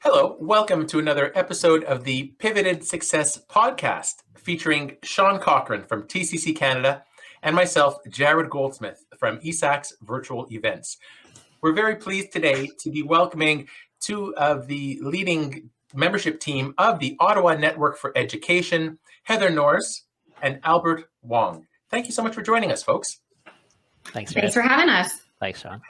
Hello, welcome to another episode of the Pivoted Success Podcast featuring Sean Cochran from TCC Canada and myself, Jared Goldsmith from eSAX Virtual Events. We're very pleased today to be welcoming two of the leading membership team of the Ottawa Network for Education, Heather Norris and Albert Wong. Thank you so much for joining us, folks. Thanks for having us. Thanks, Sean.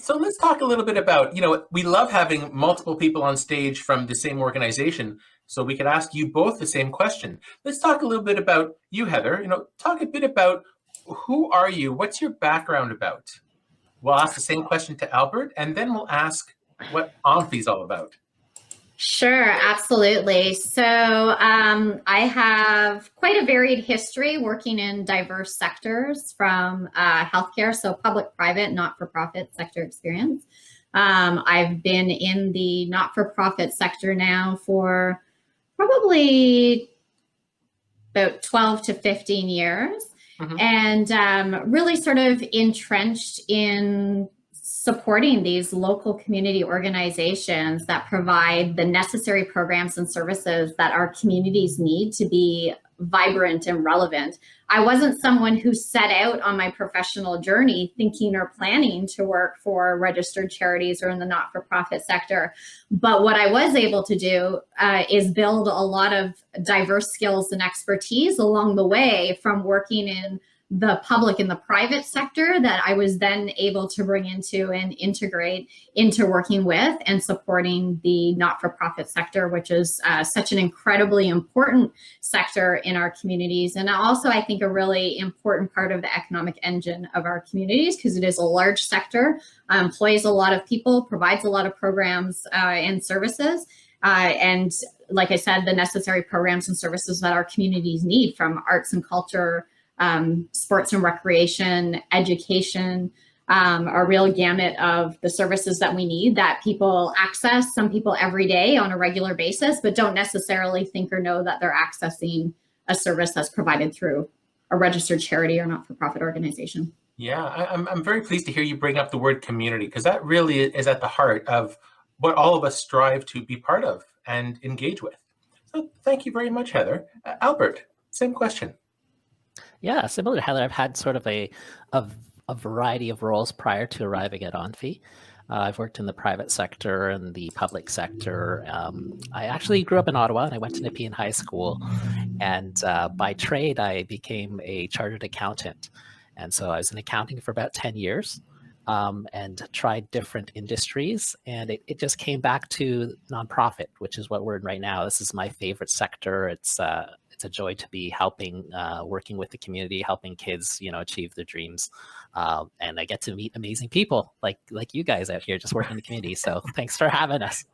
So let's talk a little bit about, we love having multiple people on stage from the same organization, so we could ask you both the same question. Let's talk a little bit about you, Heather. Talk a bit about who are you? What's your background about? We'll ask the same question to Albert, and then we'll ask what Onfi is all about. Sure, absolutely. So I have quite a varied history working in diverse sectors from healthcare, so public, private, not-for-profit sector experience. I've been in the not-for-profit sector now for probably about 12 to 15 years. And really sort of entrenched in supporting these local community organizations that provide the necessary programs and services that our communities need to be vibrant and relevant. I wasn't someone who set out on my professional journey thinking or planning to work for registered charities or in the not-for-profit sector. But what I was able to do is build a lot of diverse skills and expertise along the way from working in the public and the private sector that I was then able to bring into and integrate into working with and supporting the not-for-profit sector, which is such an incredibly important sector in our communities. And also, I think, a really important part of the economic engine of our communities, because it is a large sector, employs a lot of people, provides a lot of programs and services. And like I said, the necessary programs and services that our communities need, from arts and culture, sports and recreation, education, a real gamut of the services that we need that people access, some people every day on a regular basis, but don't necessarily think or know that they're accessing a service that's provided through a registered charity or not-for-profit organization. Yeah, I'm very pleased to hear you bring up the word community, because that really is at the heart of what all of us strive to be part of and engage with. So thank you very much, Heather. Albert, same question. Yeah, similar to Heather, I've had sort of a variety of roles prior to arriving at Onfi. I've worked in the private sector and the public sector. I actually grew up in Ottawa and I went to Nepean High School. And by trade, I became a chartered accountant. And so I was in accounting for about 10 years and tried different industries. And it just came back to nonprofit, which is what we're in right now. This is my favorite sector. It's a joy to be helping, working with the community, helping kids, achieve their dreams. And I get to meet amazing people like you guys out here just working in the community. So thanks for having us.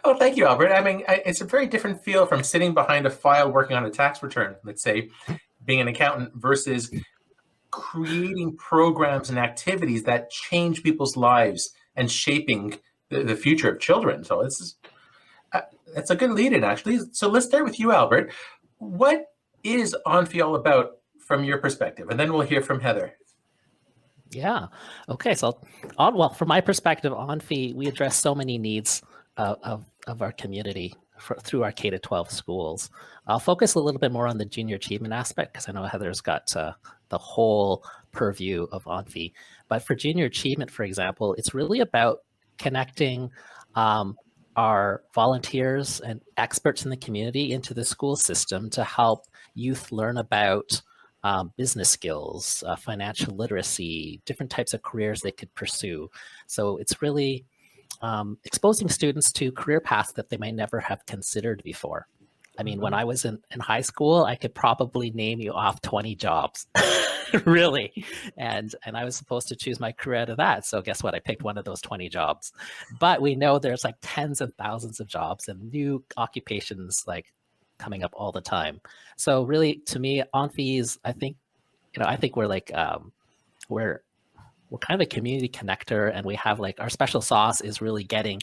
Oh, thank you, Albert. I mean, it's a very different feel from sitting behind a file working on a tax return, let's say, being an accountant, versus creating programs and activities that change people's lives and shaping the future of children. So it's a good lead-in, actually. So let's start with you, Albert. What is Onfi all about from your perspective? And then we'll hear from Heather. Yeah. Okay. So, from my perspective, Onfi, we address so many needs of our community through our K-12 schools. I'll focus a little bit more on the junior achievement aspect, because I know Heather's got the whole purview of Onfi. But for junior achievement, for example, it's really about connecting our volunteers and experts in the community into the school system to help youth learn about business skills, financial literacy, different types of careers they could pursue. So it's really exposing students to career paths that they might never have considered before. I mean, when I was in high school, I could probably name you off 20 jobs, really. And I was supposed to choose my career out of that. So guess what? I picked one of those 20 jobs. But we know there's like tens of thousands of jobs and new occupations like coming up all the time. So really, to me, Onfi is, I think we're like, we're kind of a community connector, and we have like our special sauce is really getting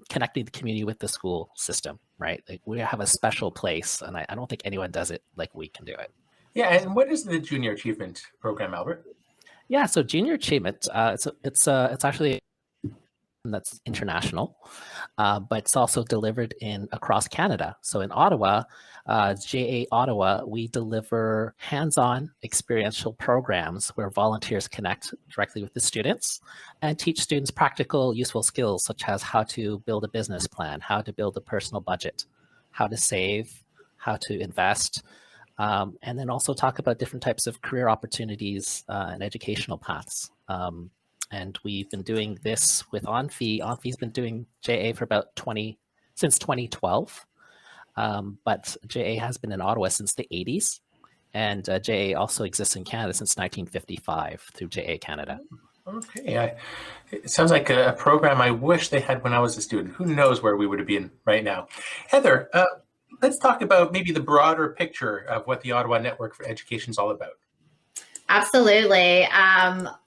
connecting the community with the school system, right? Like we have a special place, and I don't think anyone does it like we can do it. Yeah, and what is the Junior Achievement Program, Albert? Yeah, so Junior Achievement, it's actually that's international, but it's also delivered across Canada. So in Ottawa, JA Ottawa, we deliver hands-on experiential programs where volunteers connect directly with the students and teach students practical, useful skills such as how to build a business plan, how to build a personal budget, how to save, how to invest, and then also talk about different types of career opportunities and educational paths. And we've been doing this with Onfi. Onfi's been doing JA for about since 2012. But JA has been in Ottawa since the 80s. And JA also exists in Canada since 1955 through JA Canada. Okay. It sounds like a program I wish they had when I was a student. Who knows where we would have been right now. Heather, let's talk about maybe the broader picture of what the Ottawa Network for Education is all about. Absolutely.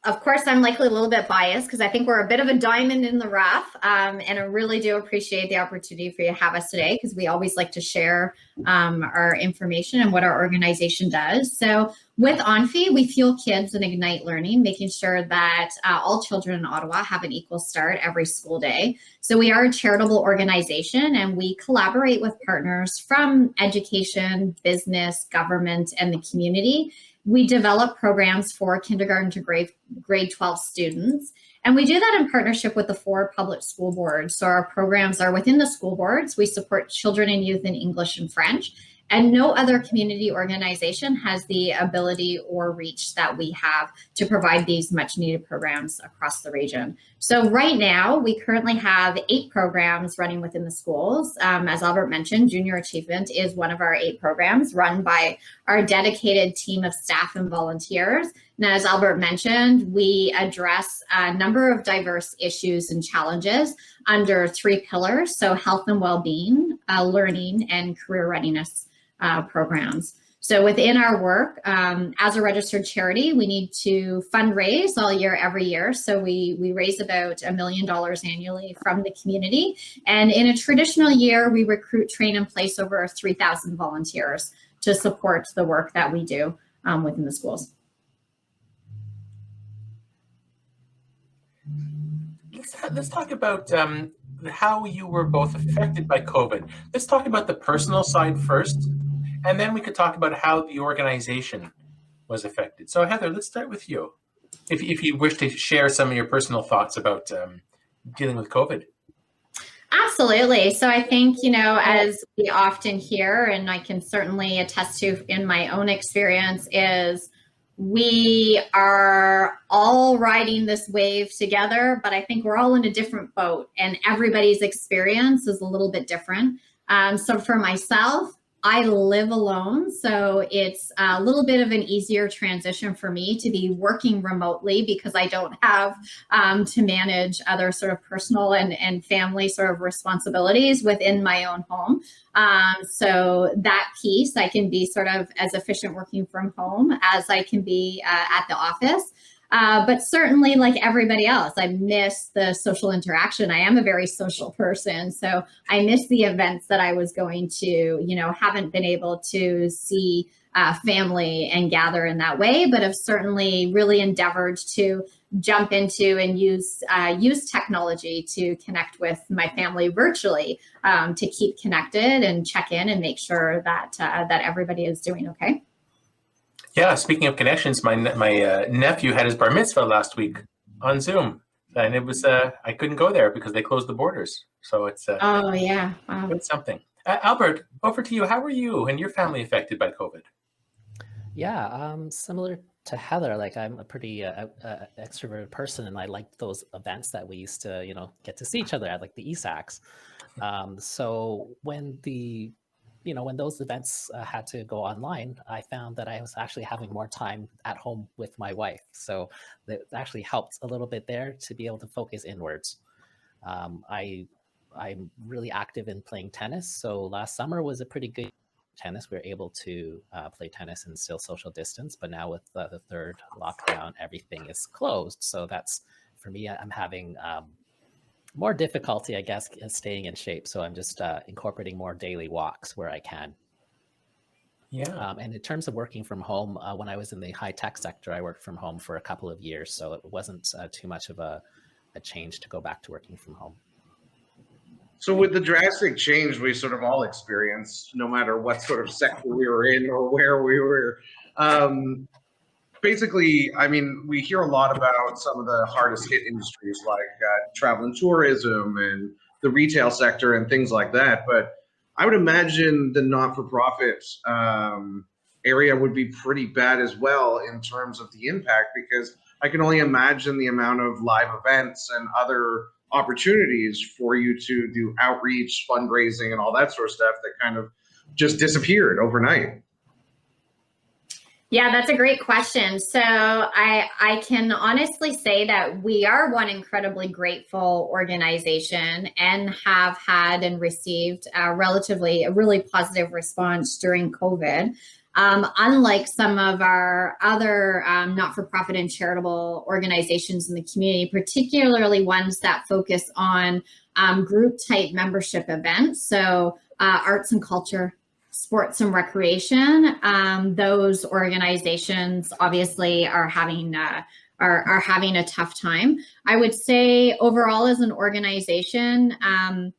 Of course, I'm likely a little bit biased because I think we're a bit of a diamond in the rough. And I really do appreciate the opportunity for you to have us today because we always like to share our information and what our organization does. So with Onfi, we fuel kids and ignite learning, making sure that all children in Ottawa have an equal start every school day. So we are a charitable organization and we collaborate with partners from education, business, government, and the community. We develop programs for kindergarten to grade 12 students, and we do that in partnership with the 4 public school boards. So our programs are within the school boards. We support children and youth in English and French, and no other community organization has the ability or reach that we have to provide these much needed programs across the region. So right now, we currently have 8 programs running within the schools. As Albert mentioned, Junior Achievement is one of our 8 programs run by our dedicated team of staff and volunteers. And as Albert mentioned, we address a number of diverse issues and challenges under 3 pillars. So health and well-being, learning, and career readiness programs. So within our work, as a registered charity, we need to fundraise all year, every year. So we raise about $1 million annually from the community. And in a traditional year, we recruit, train, and place over 3,000 volunteers to support the work that we do within the schools. Let's talk about how you were both affected by COVID. Let's talk about the personal side first, and then we could talk about how the organization was affected. So Heather, let's start with you. If you wish to share some of your personal thoughts about dealing with COVID. Absolutely. So I think, as we often hear, and I can certainly attest to in my own experience, is we are all riding this wave together, but I think we're all in a different boat and everybody's experience is a little bit different. So for myself, I live alone, so it's a little bit of an easier transition for me to be working remotely because I don't have to manage other sort of personal and family sort of responsibilities within my own home. So that piece, I can be sort of as efficient working from home as I can be at the office. But certainly, like everybody else, I miss the social interaction. I am a very social person, so I miss the events that I was going to, haven't been able to see family and gather in that way, but have certainly really endeavored to jump into and use technology to connect with my family virtually, to keep connected and check in and make sure that that everybody is doing okay. Yeah, speaking of connections, my nephew had his bar mitzvah last week on Zoom, and it was I couldn't go there because they closed the borders. So it's oh yeah, wow. It's something. Albert, over to you. How were you and your family affected by COVID? Yeah, similar to Heather, like I'm a pretty extroverted person, and I liked those events that we used to, get to see each other at, like the eSAX. So when when those events had to go online, I found that I was actually having more time at home with my wife. So that actually helped a little bit there to be able to focus inwards. I'm really active in playing tennis. So last summer was a pretty good tennis. We were able to play tennis and still social distance. But now with the 3rd lockdown, everything is closed. So that's, for me, I'm having more difficulty, I guess, in staying in shape. So I'm just incorporating more daily walks where I can. Yeah. And in terms of working from home, when I was in the high tech sector, I worked from home for a couple of years. So it wasn't too much of a a change to go back to working from home. So with the drastic change we sort of all experienced, no matter what sort of sector we were in or where we were, basically, I mean, we hear a lot about some of the hardest hit industries like travel and tourism and the retail sector and things like that. But I would imagine the not-for-profit area would be pretty bad as well in terms of the impact, because I can only imagine the amount of live events and other opportunities for you to do outreach, fundraising, and all that sort of stuff that kind of just disappeared overnight. Yeah, that's a great question. So I can honestly say that we are one incredibly grateful organization and have had and received a really positive response during COVID. Unlike some of our other not-for-profit and charitable organizations in the community, particularly ones that focus on group type membership events, so arts and culture, sports and recreation, those organizations obviously are having a tough time. I would say overall as an organization,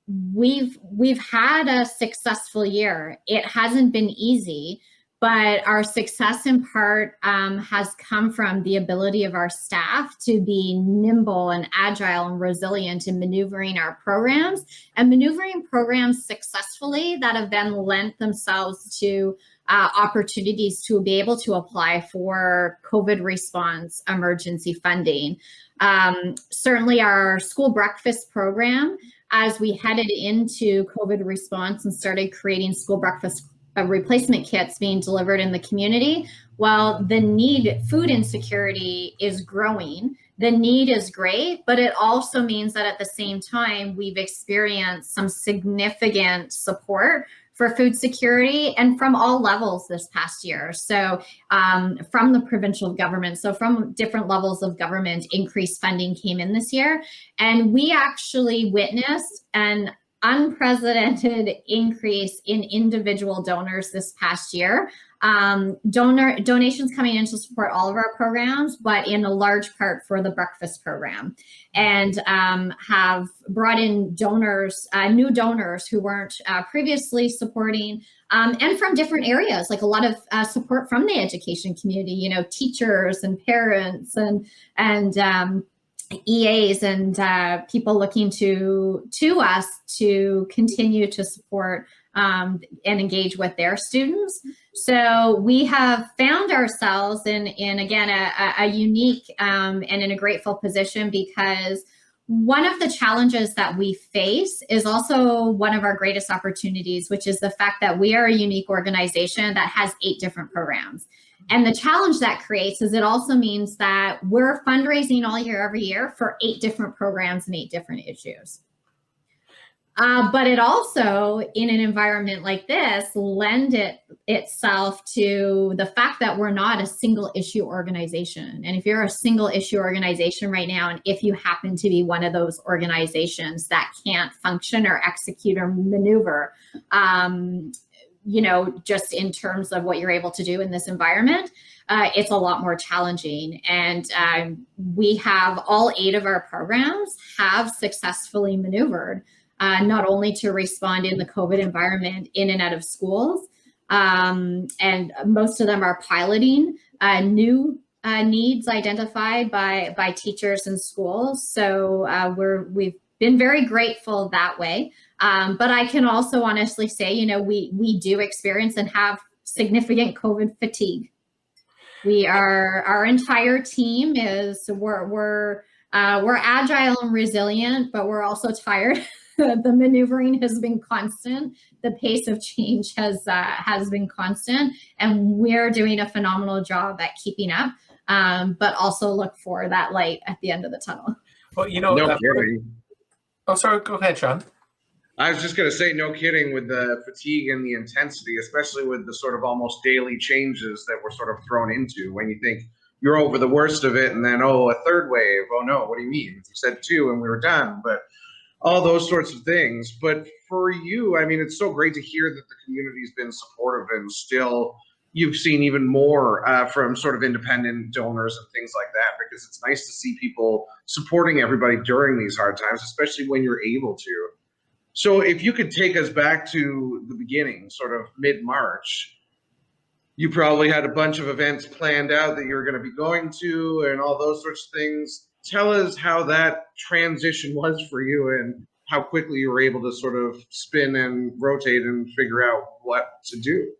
we've had a successful year. It hasn't been easy, but our success in part has come from the ability of our staff to be nimble and agile and resilient in maneuvering our programs and maneuvering programs successfully that have then lent themselves to opportunities to be able to apply for COVID response emergency funding. Certainly our school breakfast program, as we headed into COVID response and started creating school breakfast replacement kits being delivered in the community, while the need, food insecurity is growing, the need is great, but it also means that at the same time, we've experienced some significant support for food security and from all levels this past year. So from the provincial government, so from different levels of government, increased funding came in this year. And we actually witnessed an unprecedented increase in individual donors this past year. Donations coming in to support all of our programs, but in a large part for the breakfast program, and have brought in donors, new donors who weren't previously supporting, and from different areas, like a lot of support from the education community, you know, teachers and parents and EAs and people looking to us to continue to support and engage with their students. So we have found ourselves in again, a unique and in a grateful position, because one of the challenges that we face is also one of our greatest opportunities, which is the fact that we are a unique organization that has 8 different programs. And the challenge that creates is it also means that we're fundraising all year, every year for 8 different programs and 8 different issues. But it also, in an environment like this, lend itself to the fact that we're not a single issue organization. And if you're a single issue organization right now, and if you happen to be one of those organizations that can't function or execute or maneuver, you know, just in terms of what you're able to do in this environment, it's a lot more challenging. And we have all 8 of our programs have successfully maneuvered, not only to respond in the COVID environment in and out of schools, and most of them are piloting new needs identified by teachers and schools. So we've been very grateful that way. But I can also honestly say, you know, we do experience and have significant COVID fatigue. Our entire team we're agile and resilient, but we're also tired. The maneuvering has been constant. The pace of change has been constant, and we're doing a phenomenal job at keeping up. But also look for that light at the end of the tunnel. Well, you know, no kidding. Oh, sorry. Go ahead, Sean. I was just going to say, no kidding, with the fatigue and the intensity, especially with the sort of almost daily changes that we're sort of thrown into when you think you're over the worst of it, and then, oh, a third wave. Oh, no, what do you mean? You said 2 and we were done. But all those sorts of things. But for you, I mean, it's so great to hear that the community's been supportive and still, you've seen even more from sort of independent donors and things like that, because it's nice to see people supporting everybody during these hard times, especially when you're able to. So if you could take us back to the beginning, sort of mid-March, you probably had a bunch of events planned out that you're going to be going to and all those sorts of things. Tell us how that transition was for you and how quickly you were able to sort of spin and rotate and figure out what to do.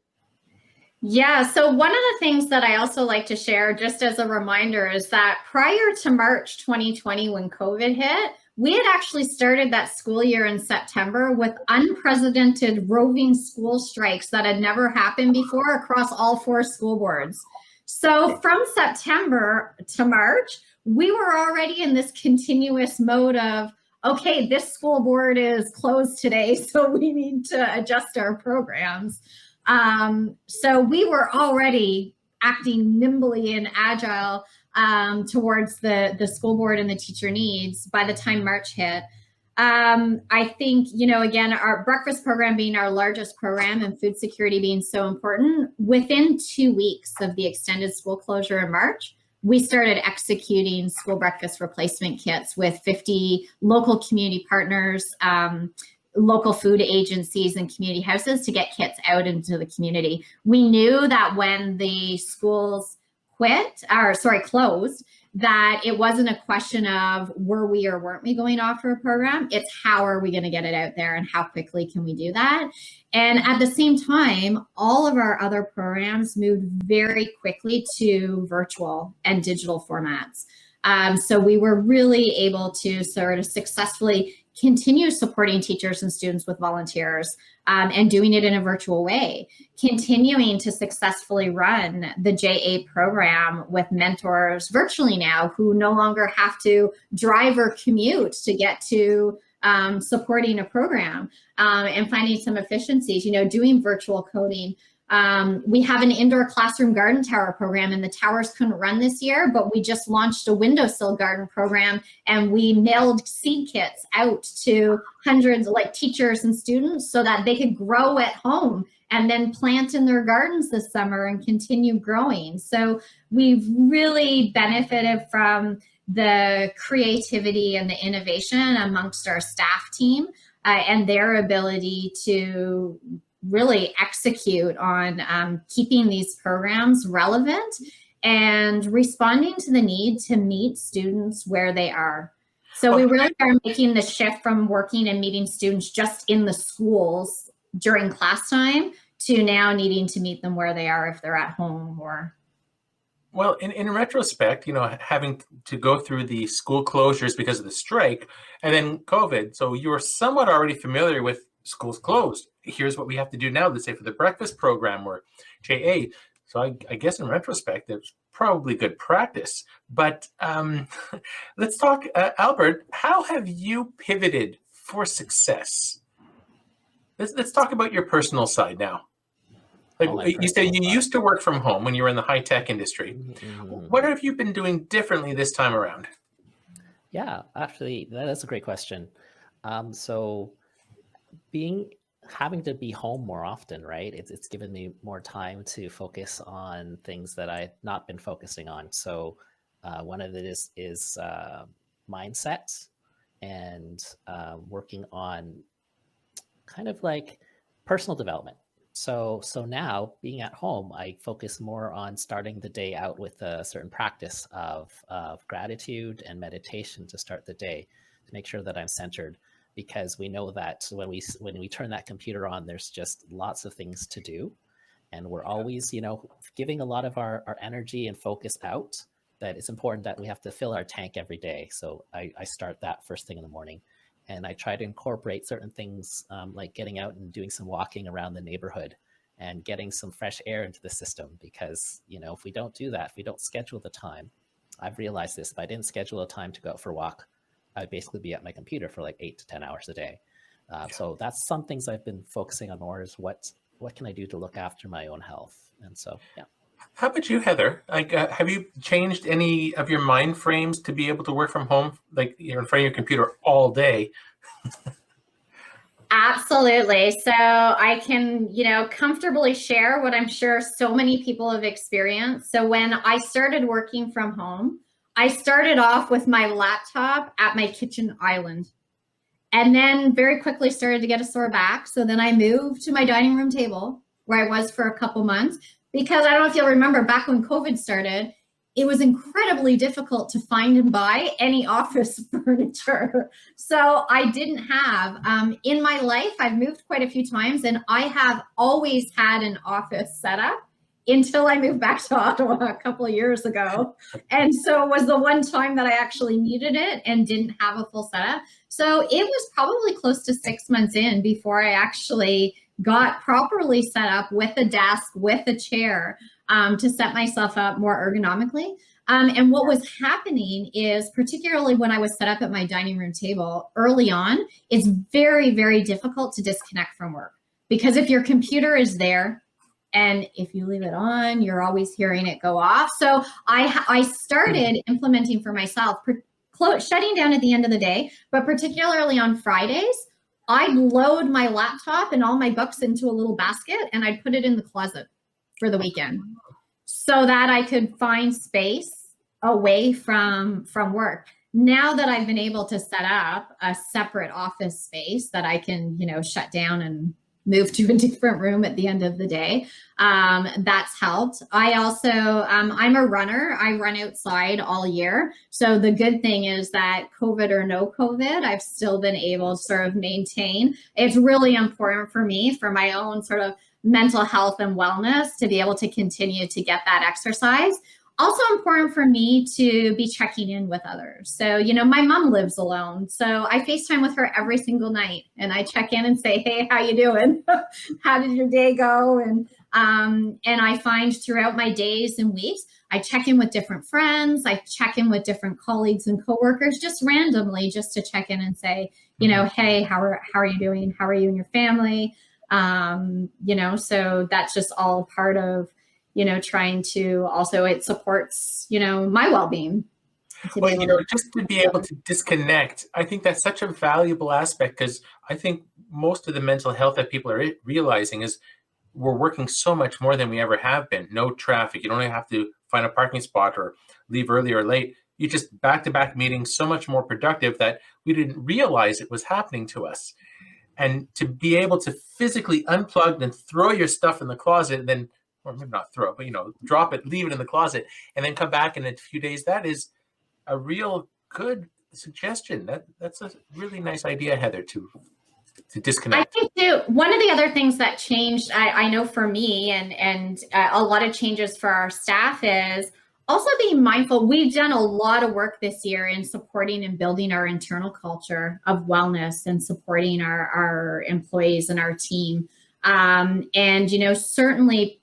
Yeah, so one of the things that I also like to share, just as a reminder, is that prior to March 2020, when COVID hit, we had actually started that school year in September with unprecedented roving school strikes that had never happened before across all 4 school boards. So from September to March, we were already in this continuous mode of, okay, this school board is closed today, so we need to adjust our programs. So we were already acting nimbly and agile towards the school board and the teacher needs by the time March hit. I think, again, our breakfast program being our largest program and food security being so important, within 2 weeks of the extended school closure in March, we started executing school breakfast replacement kits with 50 local community partners, local food agencies and community houses to get kits out into the community. We knew that when the schools closed, that it wasn't a question of were we or weren't we going to offer a program. It's how are we going to get it out there and how quickly can we do that? And at the same time, all of our other programs moved very quickly to virtual and digital formats. So we were really able to sort of successfully continue supporting teachers and students with volunteers and doing it in a virtual way, continuing to successfully run the JA program with mentors virtually now who no longer have to drive or commute to get to supporting a program and finding some efficiencies, doing virtual coding. We have an indoor classroom garden tower program, and the towers couldn't run this year, but we just launched a windowsill garden program, and we mailed seed kits out to hundreds of teachers and students so that they could grow at home and then plant in their gardens this summer and continue growing. So we've really benefited from the creativity and the innovation amongst our staff team and their ability to really execute on keeping these programs relevant and responding to the need to meet students where they are. So we really are making the shift from working and meeting students just in the schools during class time to now needing to meet them where they are if they're at home or. Well, in retrospect, having to go through the school closures because of the strike and then COVID, so you were somewhat already familiar with schools closed. Here's what we have to do now, let's say for the breakfast program or JA. So I guess in retrospect, it's probably good practice. But let's talk, Albert, how have you pivoted for success? Let's talk about your personal side now. You said you used to work from home when you were in the high-tech industry. Mm-hmm. What have you been doing differently this time around? Yeah, actually, that is a great question. So having to be home more often, right? It's given me more time to focus on things that I've not been focusing on. So one of it is mindset and working on kind of like personal development. So now being at home, I focus more on starting the day out with a certain practice of gratitude and meditation to start the day, to make sure that I'm centered, because we know that when we turn that computer on, there's just lots of things to do. And we're always, giving a lot of our energy and focus out, that it's important that we have to fill our tank every day. So I start that first thing in the morning. And I try to incorporate certain things like getting out and doing some walking around the neighborhood and getting some fresh air into the system. Because, if we don't do that, if we don't schedule the time, I've realized this, if I didn't schedule a time to go out for a walk, I'd basically be at my computer for like 8 to 10 hours a day. So that's some things I've been focusing on more, is what can I do to look after my own health? And so, yeah. How about you, Heather? Have you changed any of your mind frames to be able to work from home, like you're in front of your computer all day? Absolutely. So I can, comfortably share what I'm sure so many people have experienced. So when I started working from home, I started off with my laptop at my kitchen island, and then very quickly started to get a sore back. So then I moved to my dining room table where I was for a couple months, because I don't know if you'll remember, back when COVID started, it was incredibly difficult to find and buy any office furniture. So I didn't have, in my life, I've moved quite a few times, and I have always had an office setup until I moved back to Ottawa a couple of years ago. And so it was the one time that I actually needed it and didn't have a full setup. So it was probably close to 6 months in before I actually got properly set up with a desk, with a chair, to set myself up more ergonomically. And what was happening is, particularly when I was set up at my dining room table early on, it's very, very difficult to disconnect from work, because if your computer is there and if you leave it on, you're always hearing it go off. So I started implementing for myself, shutting down at the end of the day, but particularly on Fridays, I'd load my laptop and all my books into a little basket, and I'd put it in the closet for the weekend so that I could find space away from work. Now that I've been able to set up a separate office space that I can, shut down and move to a different room at the end of the day, that's helped. I also, I'm a runner. I run outside all year. So the good thing is that COVID or no COVID, I've still been able to sort of maintain. It's really important for me, for my own sort of mental health and wellness, to be able to continue to get that exercise. Also important for me to be checking in with others. So, my mom lives alone, so I FaceTime with her every single night, and I check in and say, hey, how you doing? How did your day go? And I find throughout my days and weeks, I check in with different friends. I check in with different colleagues and coworkers, just randomly, just to check in and say, hey, how are you doing? How are you and your family? So that's just all part of, trying to also, it supports, my well-being. Well, just to be able to disconnect, I think that's such a valuable aspect, because I think most of the mental health that people are realizing is we're working so much more than we ever have been. No traffic. You don't have to find a parking spot or leave early or late. You just back-to-back meetings, so much more productive that we didn't realize it was happening to us. And to be able to physically unplug and throw your stuff in the closet, and then, or maybe not throw it, but drop it, leave it in the closet, and then come back in a few days, that is a real good suggestion. That's a really nice idea, Heather, to disconnect. I think too, one of the other things that changed, I know for me, and a lot of changes for our staff, is also being mindful. We've done a lot of work this year in supporting and building our internal culture of wellness and supporting our employees and our team. And, certainly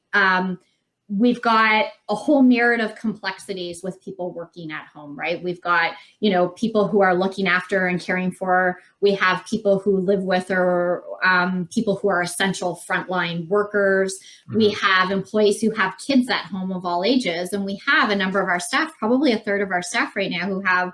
we've got a whole myriad of complexities with people working at home, right? We've got, people who are looking after and caring for. We have people who live with, or people who are essential frontline workers. Mm-hmm. We have employees who have kids at home of all ages. And we have a number of our staff, probably a third of our staff right now, who have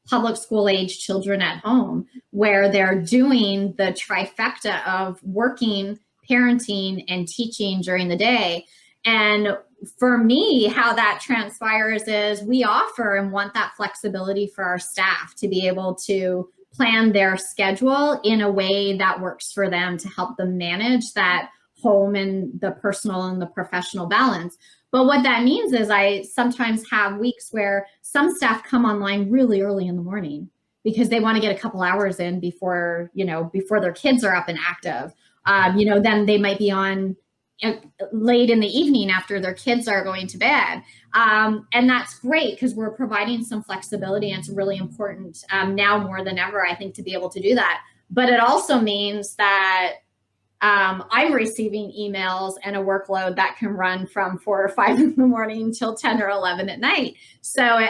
public school age children at home, where they're doing the trifecta of working, parenting, and teaching during the day. And for me, how that transpires is we offer and want that flexibility for our staff to be able to plan their schedule in a way that works for them, to help them manage that home and the personal and the professional balance. But what that means is I sometimes have weeks where some staff come online really early in the morning because they want to get a couple hours in before their kids are up and active. Then they might be on late in the evening after their kids are going to bed. And that's great, because we're providing some flexibility, and it's really important now more than ever, I think, to be able to do that. But it also means that I'm receiving emails and a workload that can run from 4 or 5 in the morning till 10 or 11 at night. So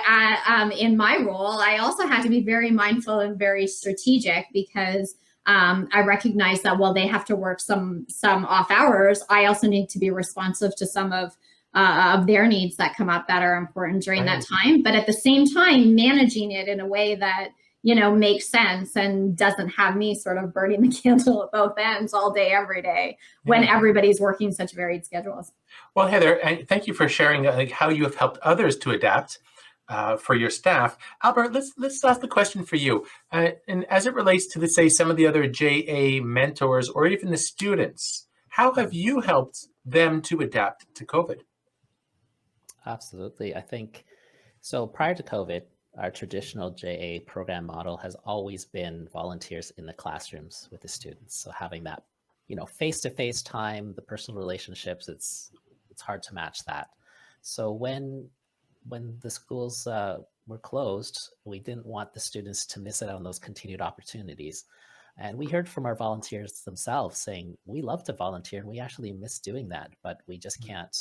in my role, I also have to be very mindful and very strategic, because I recognize that while they have to work some off hours, I also need to be responsive to some of their needs that come up that are important during that time. But at the same time, managing it in a way that makes sense and doesn't have me sort of burning the candle at both ends all day, every day, when everybody's working such varied schedules. Well, Heather, thank you for sharing how you have helped others to adapt for your staff. Albert, let's ask the question for you. And as it relates to, let's say, some of the other JA mentors or even the students, how have you helped them to adapt to COVID? Absolutely. I think, so prior to COVID, our traditional JA program model has always been volunteers in the classrooms with the students. So having that, face-to-face time, the personal relationships, it's hard to match that. So when the schools were closed, we didn't want the students to miss out on those continued opportunities. And we heard from our volunteers themselves saying, we love to volunteer and we actually miss doing that, but we just can't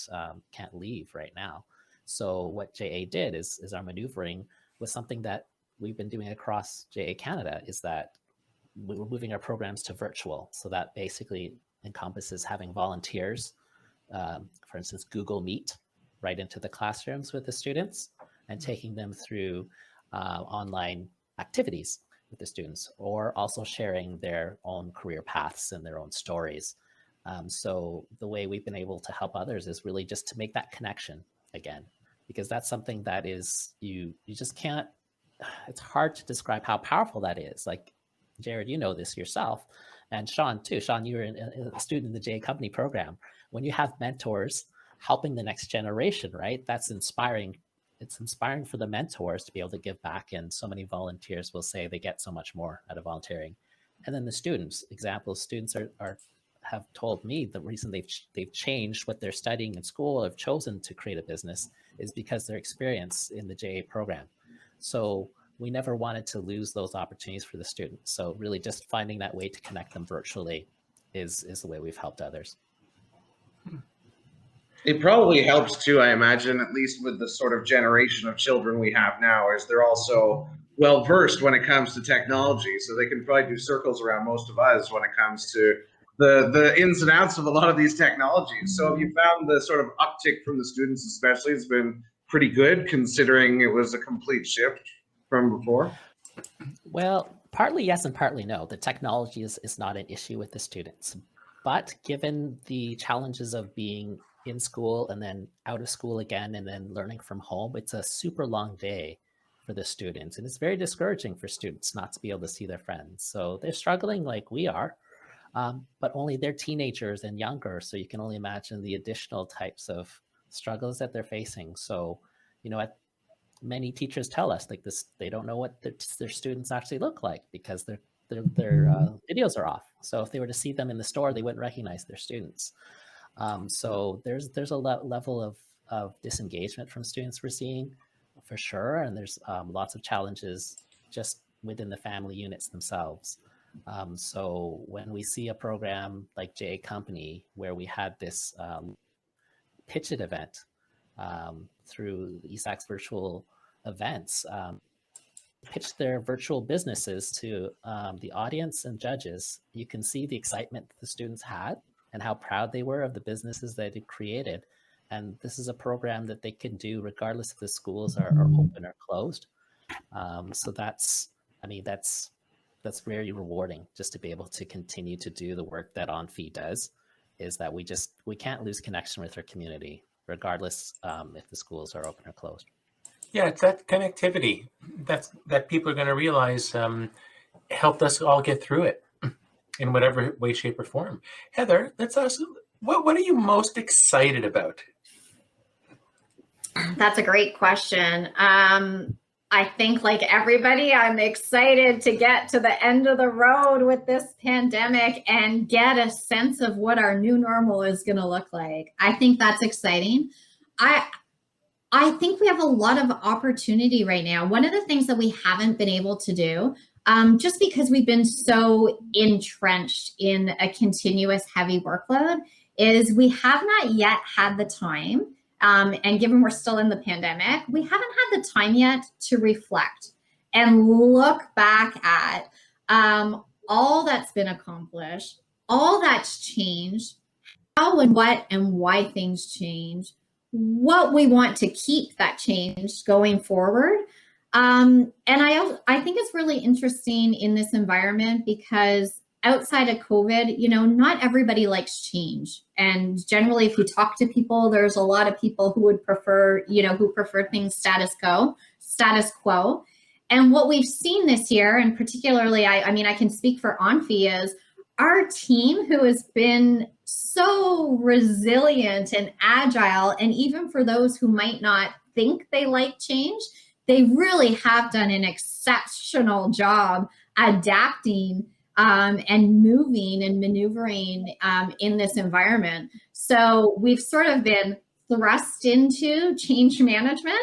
leave right now. So what JA did is our maneuvering was something that we've been doing across JA Canada, is that we were moving our programs to virtual. So that basically encompasses having volunteers, for instance, Google Meet, right into the classrooms with the students and taking them through online activities with the students, or also sharing their own career paths and their own stories. So the way we've been able to help others is really just to make that connection again, because that's something that is, you just can't, it's hard to describe how powerful that is. Like, Jared, you know this yourself, and Sean too. Sean, you were a student in the JA Company program. When you have mentors helping the next generation, right? That's inspiring. It's inspiring for the mentors to be able to give back. And so many volunteers will say they get so much more out of volunteering. And then the students, students have told me the reason they've changed what they're studying in school, have chosen to create a business, is because their experience in the JA program. So we never wanted to lose those opportunities for the students. So really just finding that way to connect them virtually is the way we've helped others. It probably helps too, I imagine, at least with the sort of generation of children we have now, is they're also well versed when it comes to technology. So they can probably do circles around most of us when it comes to the ins and outs of a lot of these technologies. So have you found the sort of uptick from the students especially has been pretty good, considering it was a complete shift from before? Well, partly yes and partly no. The technology is not an issue with the students. But given the challenges of being in school and then out of school again and then learning from home, it's a super long day for the students. And it's very discouraging for students not to be able to see their friends. So they're struggling like we are, but only they're teenagers and younger. So you can only imagine the additional types of struggles that they're facing. So, many teachers tell us like this, they don't know what their students actually look like because their videos are off. So if they were to see them in the store, they wouldn't recognize their students. So there's a level of disengagement from students we're seeing for sure. And there's lots of challenges just within the family units themselves. So when we see a program like JA Company, where we had this pitch it event through the eSAX virtual events, pitch their virtual businesses to the audience and judges, you can see the excitement the students had and how proud they were of the businesses that they created. And this is a program that they can do regardless if the schools are open or closed. So that's very rewarding, just to be able to continue to do the work that Onfi does, is that we can't lose connection with our community, regardless if the schools are open or closed. Yeah, it's that connectivity that people are going to realize helped us all get through it in whatever way, shape, or form. Heather, let's ask, what are you most excited about? That's a great question. I think, like everybody, I'm excited to get to the end of the road with this pandemic and get a sense of what our new normal is going to look like. I think that's exciting. I think we have a lot of opportunity right now. One of the things that we haven't been able to do, just because we've been so entrenched in a continuous heavy workload, is we have not yet had the time, and given we're still in the pandemic, we haven't had the time yet to reflect and look back at all that's been accomplished, all that's changed, how and what and why things change, what we want to keep that change going forward. And I think it's really interesting in this environment because outside of COVID, not everybody likes change. And generally, if you talk to people, there's a lot of people who would prefer, who prefer things status quo. And what we've seen this year, and particularly, I can speak for Onfi, is our team who has been so resilient and agile, and even for those who might not think they like change, they really have done an exceptional job adapting and moving and maneuvering in this environment. So we've sort of been thrust into change management,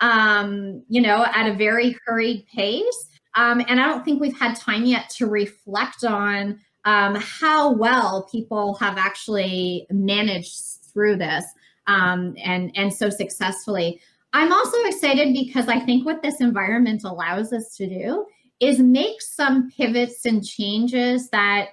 at a very hurried pace. And I don't think we've had time yet to reflect on how well people have actually managed through this and so successfully. I'm also excited because I think what this environment allows us to do is make some pivots and changes that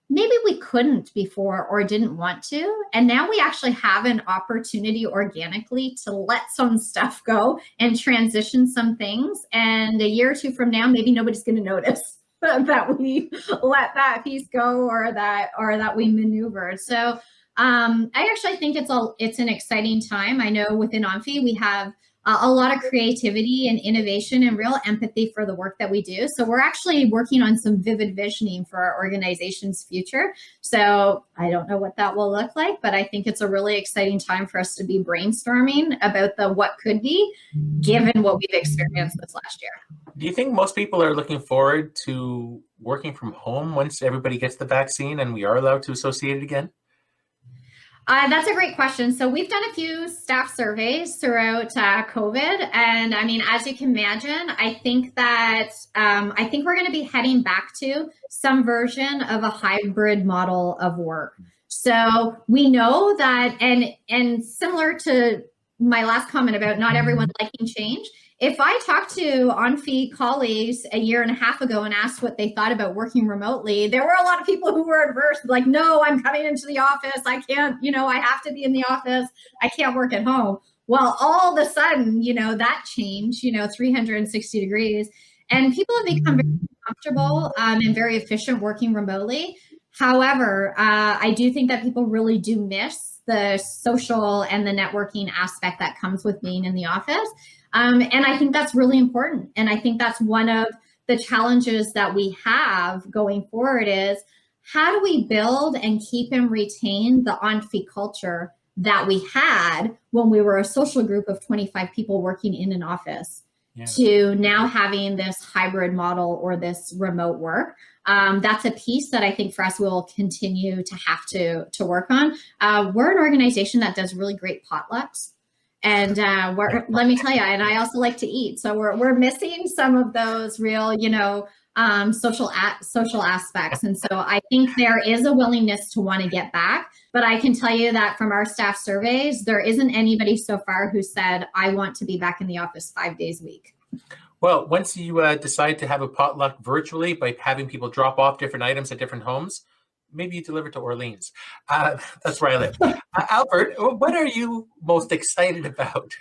maybe we couldn't before or didn't want to. And now we actually have an opportunity organically to let some stuff go and transition some things. And a year or two from now, maybe nobody's going to notice that we let that piece go or that we maneuvered. So I actually think it's an exciting time. I know within Onfi, we have a lot of creativity and innovation and real empathy for the work that we do. So we're actually working on some vivid visioning for our organization's future. So I don't know what that will look like, but I think it's a really exciting time for us to be brainstorming about the what could be, given what we've experienced this last year. Do you think most people are looking forward to working from home once everybody gets the vaccine and we are allowed to associate it again? That's a great question. So we've done a few staff surveys throughout COVID. And as you can imagine, I think we're going to be heading back to some version of a hybrid model of work. So we know that, and similar to my last comment about not everyone liking change, if I talked to Onfi colleagues a year and a half ago and asked what they thought about working remotely, there were a lot of people who were adverse, like, no, I'm coming into the office. I can't, I have to be in the office. I can't work at home. Well, all of a sudden, that changed, 360 degrees. And people have become very comfortable and very efficient working remotely. However, I do think that people really do miss the social and the networking aspect that comes with being in the office. And I think that's really important. And I think that's one of the challenges that we have going forward is how do we build and keep and retain the Onfi culture that we had when we were a social group of 25 people working in an office to now having this hybrid model or this remote work. That's a piece that I think for us we'll continue to have to work on. We're an organization that does really great potlucks. And let me tell you, and I also like to eat. So we're missing some of those real, social aspects. And so I think there is a willingness to want to get back. But I can tell you that from our staff surveys, there isn't anybody so far who said, I want to be back in the office 5 days a week. Well, once you decide to have a potluck virtually by having people drop off different items at different homes, maybe you deliver to Orleans. That's where I live. Albert, what are you most excited about?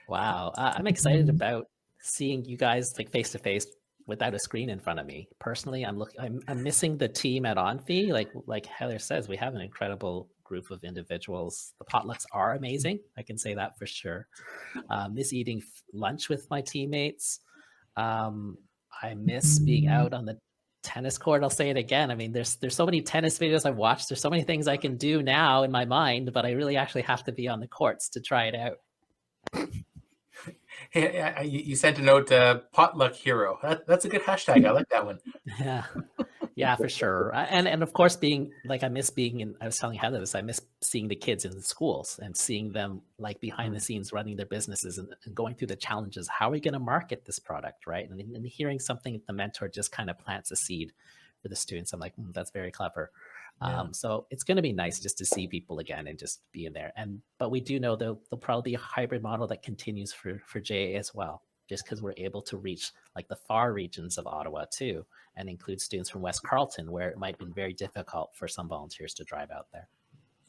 Wow, I'm excited about seeing you guys like face to face without a screen in front of me. Personally, I'm missing the team at Onfi. Like Heather says, we have an incredible group of individuals. The potlucks are amazing. I can say that for sure. Miss eating lunch with my teammates. I miss being out on the tennis court. I'll say it again. There's so many tennis videos I've watched. There's so many things I can do now in my mind, but I really actually have to be on the courts to try it out. Hey, you sent a note, potluck hero. That's a good hashtag. I like that one. Yeah, for sure. And of course, I miss being in, I was telling Heather this, I miss seeing the kids in the schools and seeing them like behind the scenes running their businesses and going through the challenges. How are we going to market this product, right? And hearing something the mentor just kind of plants a seed for the students. I'm like, that's very clever. Yeah. So it's going to be nice just to see people again and just be in there. But we do know there'll probably be a hybrid model that continues for JA as well, just because we're able to reach like the far regions of Ottawa too, and include students from West Carleton, where it might have been very difficult for some volunteers to drive out there.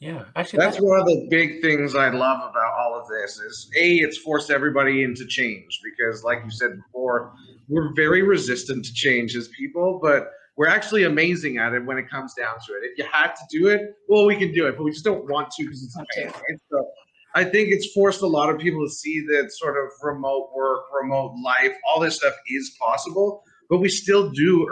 Yeah, actually, That's one of the big things I love about all of this is it's forced everybody into change because, like you said before, we're very resistant to change as people, but we're actually amazing at it when it comes down to it. If you had to do it, well, we can do it, but we just don't want to because it's a pain, right? So I think it's forced a lot of people to see that sort of remote work, remote life, all this stuff is possible, but we still do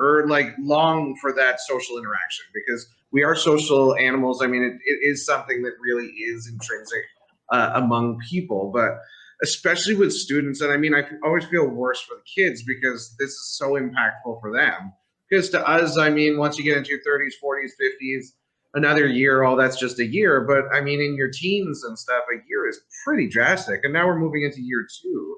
long for that social interaction because we are social animals. I mean, it is something that really is intrinsic among people, but especially with students. And I mean, I always feel worse for the kids because this is so impactful for them. Because to us, I mean, once you get into your 30s, 40s, 50s, another year, oh, that's just a year. But I mean, in your teens and stuff, a year is pretty drastic. And now we're moving into year 2.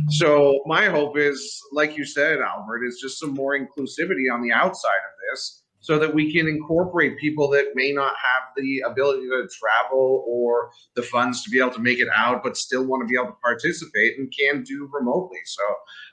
So my hope is, like you said, Albert, is just some more inclusivity on the outside of this so that we can incorporate people that may not have the ability to travel or the funds to be able to make it out, but still want to be able to participate and can do remotely. So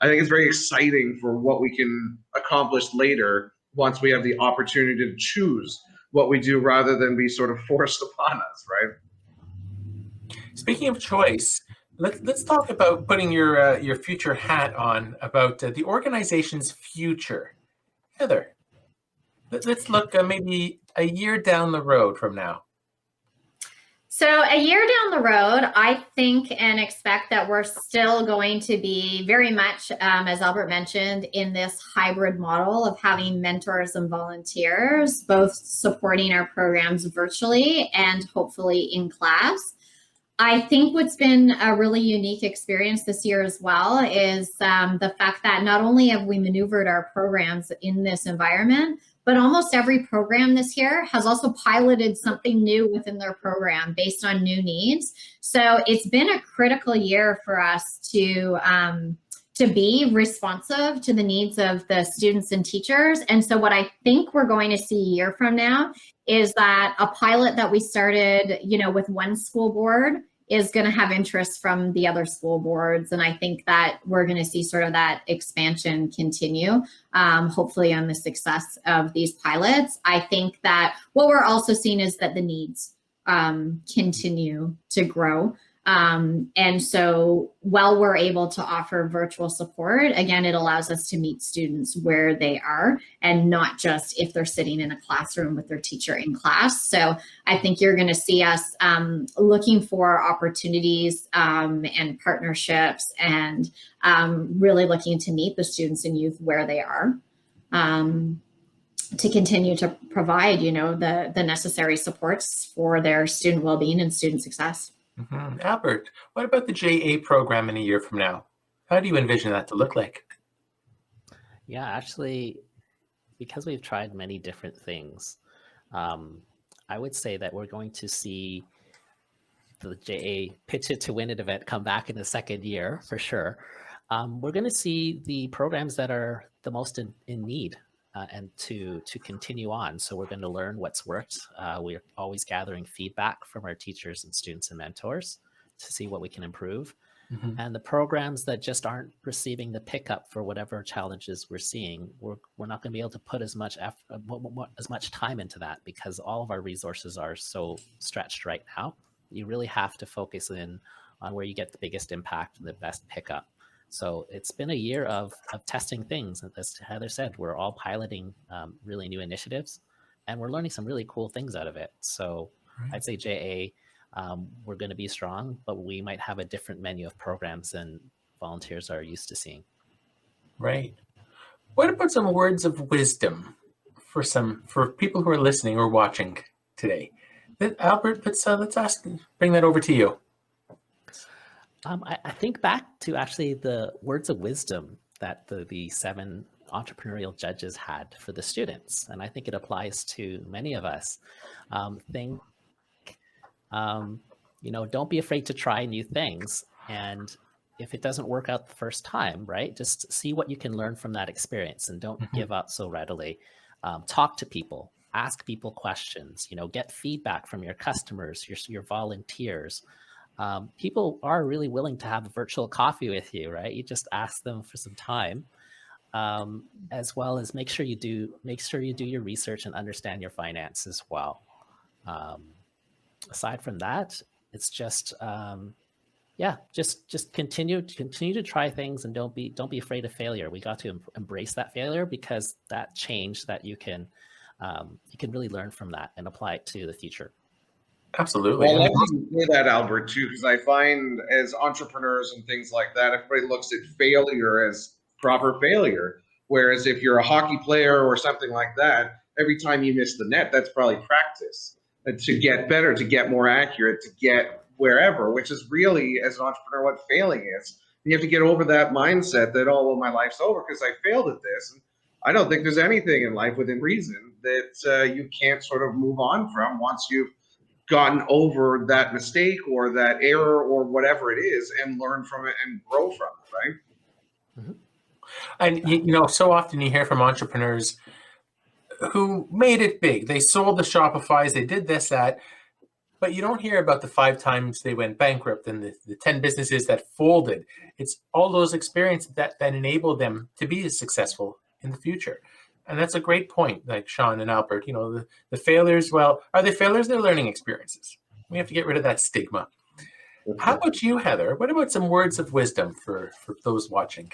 I think it's very exciting for what we can accomplish later once we have the opportunity to choose what we do rather than be sort of forced upon us, right? Speaking of choice, let's talk about putting your future hat on about the organization's future. Heather, let's look maybe a year down the road from now. So a year down the road, I think and expect that we're still going to be very much, as Albert mentioned, in this hybrid model of having mentors and volunteers, both supporting our programs virtually and hopefully in class. I think what's been a really unique experience this year as well is the fact that not only have we maneuvered our programs in this environment, but almost every program this year has also piloted something new within their program based on new needs. So it's been a critical year for us to be responsive to the needs of the students and teachers. And so what I think we're going to see a year from now is that a pilot that we started, with one school board is going to have interest from the other school boards. And I think that we're going to see sort of that expansion continue, hopefully on the success of these pilots. I think that what we're also seeing is that the needs continue to grow. And so while we're able to offer virtual support, again, it allows us to meet students where they are and not just if they're sitting in a classroom with their teacher in class. So I think you're going to see us looking for opportunities and partnerships and really looking to meet the students and youth where they are. To continue to provide, the necessary supports for their student well-being and student success. Mm-hmm. Albert, what about the JA program in a year from now? How do you envision that to look like? Yeah, actually, because we've tried many different things, I would say that we're going to see the JA Pitch It to Win It event come back in the second year for sure. We're going to see the programs that are the most in need and to continue on. So we're going to learn what's worked. We're always gathering feedback from our teachers and students and mentors to see what we can improve. Mm-hmm. And the programs that just aren't receiving the pickup for whatever challenges we're seeing, we're not going to be able to put as much time into that because all of our resources are so stretched right now. You really have to focus in on where you get the biggest impact and the best pickup. So it's been a year of testing things. As Heather said, we're all piloting really new initiatives and we're learning some really cool things out of it. So I'd say JA, we're going to be strong, but we might have a different menu of programs than volunteers are used to seeing. Right. What about some words of wisdom for people who are listening or watching today? Albert, let's bring that over to you. I think back to actually the words of wisdom that the 7 entrepreneurial judges had for the students. And I think it applies to many of us. Don't be afraid to try new things. And if it doesn't work out the first time, right, just see what you can learn from that experience and don't give up so readily. Talk to people, ask people questions, get feedback from your customers, your volunteers. People are really willing to have a virtual coffee with you, right? You just ask them for some time, as well as make sure you do your research and understand your finance as well. aside from that, it's just just continue to try things, and don't be afraid of failure. We got to embrace that failure, because that change that you can really learn from that and apply it to the future. Absolutely. Well, I love you say that, Albert, too, because I find as entrepreneurs and things like that, everybody looks at failure as proper failure. Whereas if you're a hockey player or something like that, every time you miss the net, that's probably practice to get better, to get more accurate, to get wherever, which is really, as an entrepreneur, what failing is. You have to get over that mindset that, oh, well, my life's over because I failed at this. And I don't think there's anything in life within reason that you can't sort of move on from once you've gotten over that mistake or that error or whatever it is, and learn from it and grow from it, right? Mm-hmm. And you know, so often you hear from entrepreneurs who made it big. They sold the Shopifys, they did this, that, but you don't hear about the 5 times they went bankrupt and the 10 businesses that folded. It's all those experiences that enabled them to be successful in the future. And that's a great point, like Sean and Albert. You know, the failures, well, are they failures? They're learning experiences. We have to get rid of that stigma. How about you, Heather? What about some words of wisdom for those watching?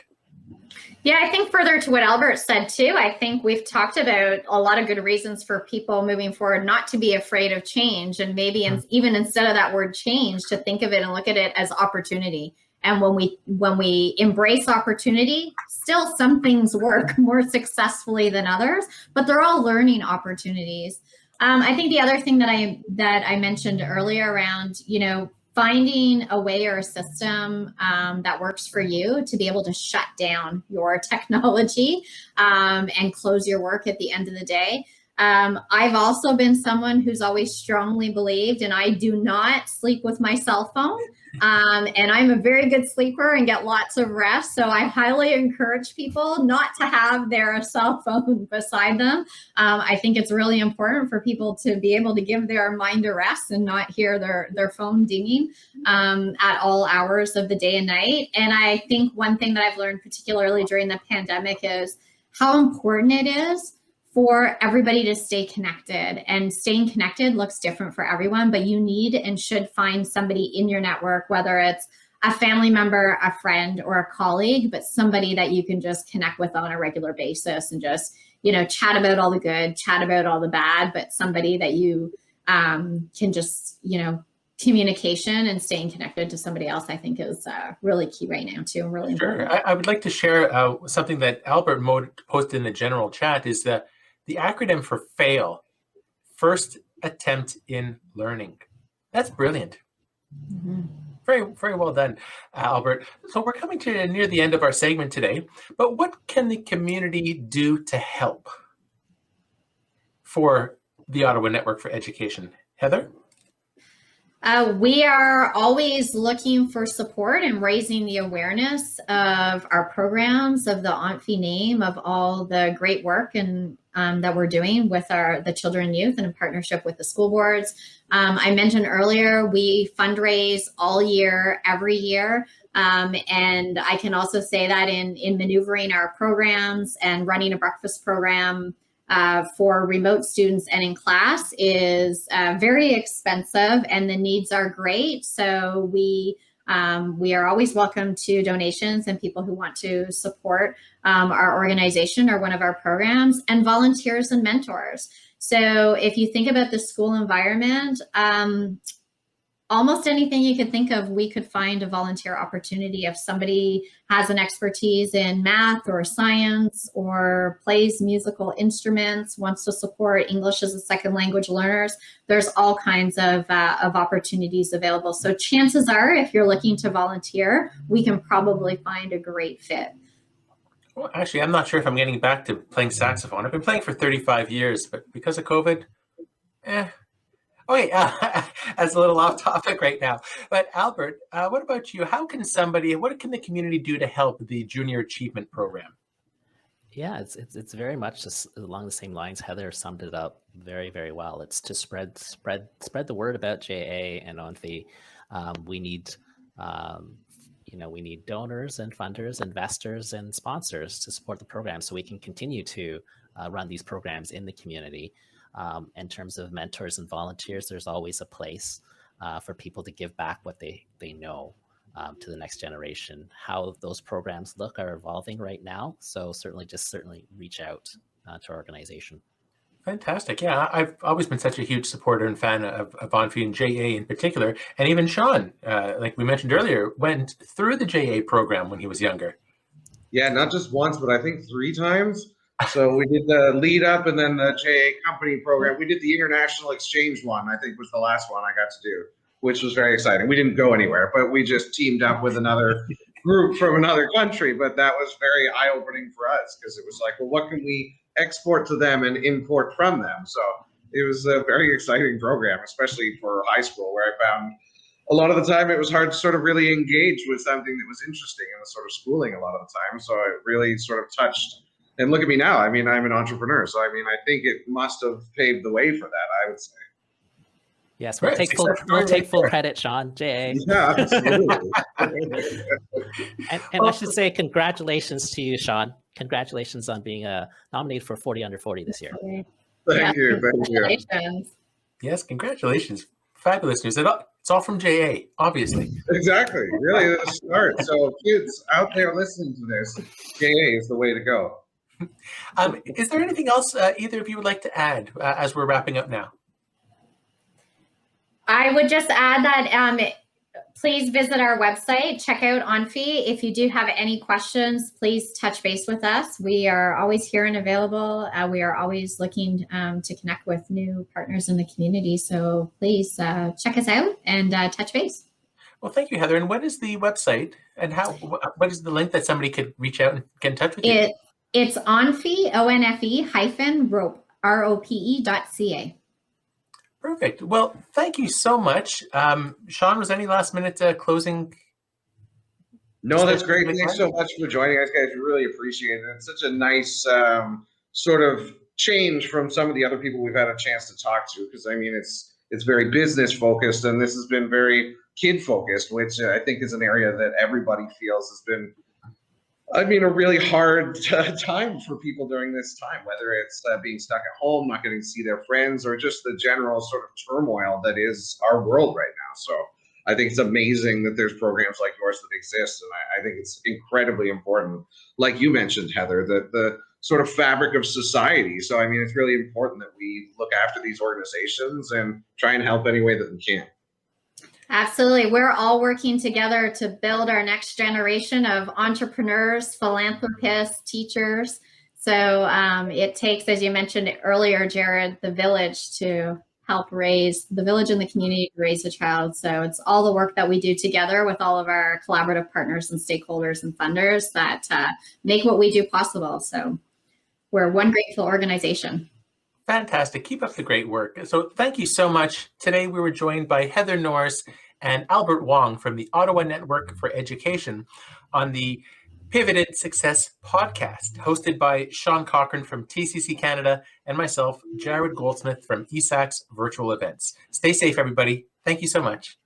Yeah, I think further to what Albert said too, I think we've talked about a lot of good reasons for people moving forward not to be afraid of change, and maybe even instead of that word change, to think of it and look at it as opportunity. And when we embrace opportunity, still some things work more successfully than others, but they're all learning opportunities. I think the other thing that I mentioned earlier around, you know, finding a way or a system that works for you to be able to shut down your technology and close your work at the end of the day. I've also been someone who's always strongly believed, and I do not sleep with my cell phone. And I'm a very good sleeper and get lots of rest. So I highly encourage people not to have their cell phone beside them. I think it's really important for people to be able to give their mind a rest and not hear their phone dinging at all hours of the day and night. And I think one thing that I've learned, particularly during the pandemic, is how important it is for everybody to stay connected. And staying connected looks different for everyone, but you need and should find somebody in your network, whether it's a family member, a friend, or a colleague, but somebody that you can just connect with on a regular basis and just, you know, chat about all the good, chat about all the bad, but somebody that you can just, you know, communication and staying connected to somebody else, I think, is really key right now too. Really important. Sure. I would like to share something that Albert posted in the general chat, is the acronym for FAIL, First Attempt in Learning. That's brilliant. Mm-hmm. Very, very well done, Albert. So we're coming to near the end of our segment today, but what can the community do to help for the Ottawa Network for Education? Heather? We are always looking for support and raising the awareness of our programs, of the Onfi name, of all the great work and that we're doing with the children and youth and in partnership with the school boards. I mentioned earlier, we fundraise all year, every year. And I can also say that in maneuvering our programs and running a breakfast program for remote students and in class is very expensive, and the needs are great. So we are always welcome to donations and people who want to support our organization or one of our programs, and volunteers and mentors. So if you think about the school environment, almost anything you could think of, we could find a volunteer opportunity. If somebody has an expertise in math or science or plays musical instruments, wants to support English as a second language learners, there's all kinds of opportunities available. So chances are, if you're looking to volunteer, we can probably find a great fit. Well, actually, I'm not sure if I'm getting back to playing saxophone. I've been playing for 35 years, but because of COVID, Okay, that's a little off topic right now. But Albert, what about you? What can the community do to help the Junior Achievement Program? Yeah, it's very much along the same lines. Heather summed it up very, very well. It's to spread the word about JA and Onfi. We need we need donors and funders, investors and sponsors to support the program, so we can continue to run these programs in the community. In terms of mentors and volunteers, there's always a place for people to give back what they know to the next generation. How those programs look are evolving right now. So certainly reach out to our organization. Fantastic. Yeah, I've always been such a huge supporter and fan of Onfi and JA in particular. And even Sean, like we mentioned earlier, went through the JA program when he was younger. Yeah, not just once, but I think 3 times. So we did the lead up and then the JA company program. We did the international exchange one, I think was the last one I got to do, which was very exciting. We didn't go anywhere, but we just teamed up with another group from another country. But that was very eye-opening for us because it was like, well, what can we export to them and import from them? So it was a very exciting program, especially for high school, where I found a lot of the time it was hard to sort of really engage with something that was interesting in the sort of schooling a lot of the time. So it really sort of touched. And look at me now. I mean, I'm an entrepreneur. So, I mean, I think it must have paved the way for that, I would say. Yes, we'll take full credit, Sean. JA. Yeah, absolutely. and I should say congratulations to you, Sean. Congratulations on being nominated for 40 Under 40 this year. Thank you. Congratulations. Yes, congratulations. Fabulous news. It's all from JA, obviously. Exactly. Really the start. So kids out there listening to this, JA is the way to go. Is there anything else either of you would like to add as we're wrapping up now? I would just add that please visit our website, check out Onfi. If you do have any questions, please touch base with us. We are always here and available. We are always looking to connect with new partners in the community. So please check us out and touch base. Well, thank you, Heather. And what is the website and what is the link that somebody could reach out and get in touch with you? It's Onfi, ONFE-rope, ROPE.ca. Perfect. Well, thank you so much. Sean, was any last minute closing? No, that's great. Thanks so much for joining us, guys. We really appreciate it. It's such a nice sort of change from some of the other people we've had a chance to talk to, because I mean, it's very business focused, and this has been very kid focused, which I think is an area that everybody feels has been, I mean, a really hard time for people during this time, whether it's being stuck at home, not getting to see their friends, or just the general sort of turmoil that is our world right now. So I think it's amazing that there's programs like yours that exist. And I think it's incredibly important, like you mentioned, Heather, that the sort of fabric of society. So, I mean, it's really important that we look after these organizations and try and help any way that we can. Absolutely. We're all working together to build our next generation of entrepreneurs, philanthropists, teachers. So it takes, as you mentioned earlier, Jared, the village to help raise the village and the community to raise a child. So it's all the work that we do together with all of our collaborative partners and stakeholders and funders that make what we do possible. So we're one grateful organization. Fantastic. Keep up the great work. So thank you so much. Today we were joined by Heather Norris and Albert Wong from the Ottawa Network for Education on the Pivoted Success podcast, hosted by Sean Cochran from TCC Canada and myself, Jared Goldsmith from eSAX Virtual Events. Stay safe, everybody. Thank you so much.